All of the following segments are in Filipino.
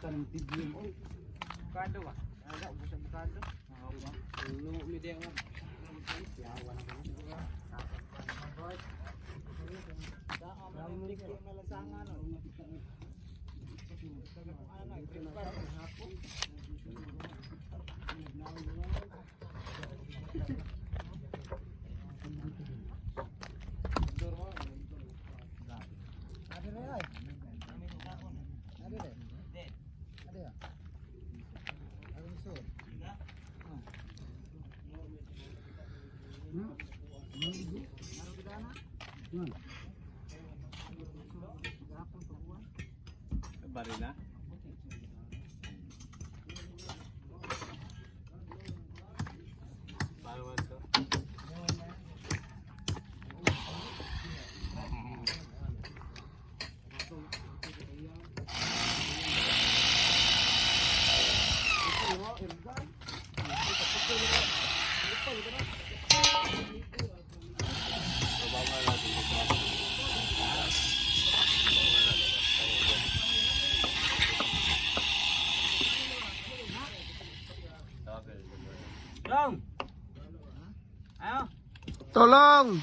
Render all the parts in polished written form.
Tanong tibium. Bukado ba? Ada ubos sa bukado. Ulo media nga. Yawan na ba? Ramli ko malasangan no. Ano prepare hapon. Bari na. Baru to. Long. Ayo. Tolong.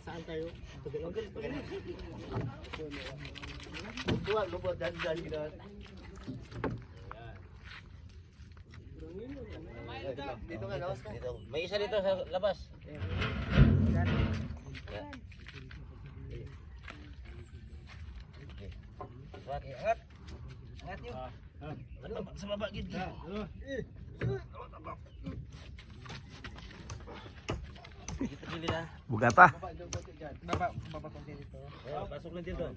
Saan tayo? Lubot dan kita. Dito nga lawas ka. Dito. May isa dito sa labas. Angat. Angat yun. Ano sa baba gid. Bugata. Baba konti dito. Pasok lang dito.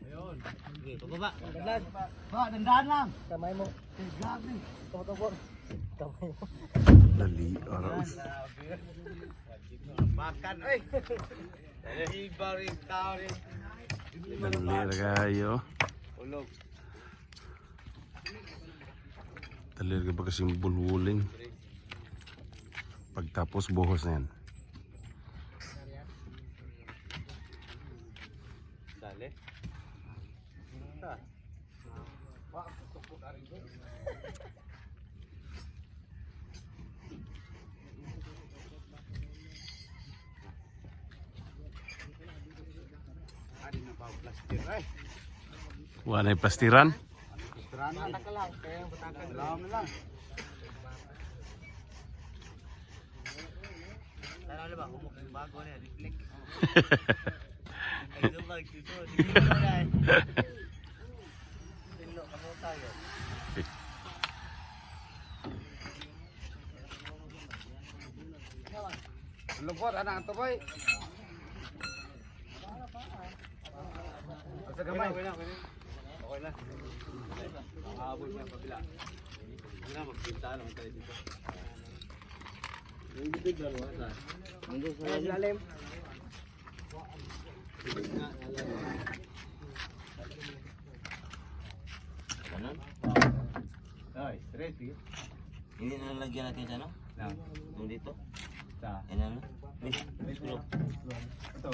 Ayun. Okay, pababa. Dandan. Ba, dandan lang. Kamay mo. Grabe. Tawag. Kamay mo. Dali aras. Makan oi. Ibaring tao rin. Dali kayo. Ulog. Dali ka ba kasing bulwuling. Pagtapos buhos na yan. Dale. Ari na pa plastic ay. Wanay plastiran. Plastiran na lang kaya butakan lang lang. Ano ba? Humok yung bago na, reflect. Ay, lumag, dito. Dito mo na eh. Dilo, kamo tayo. Lubot anak to boy. Asa gamay? Okay na. Habol niya pabila. Hindi na magpinta naman tayo dito. Yung bibig ba wala? Ando sa lalim. Ganun? Ay, straight eh. Hindi na lagyan natin sa ano? Na. Yung dito? Sa. Yan ano? Miss, screw. Ito.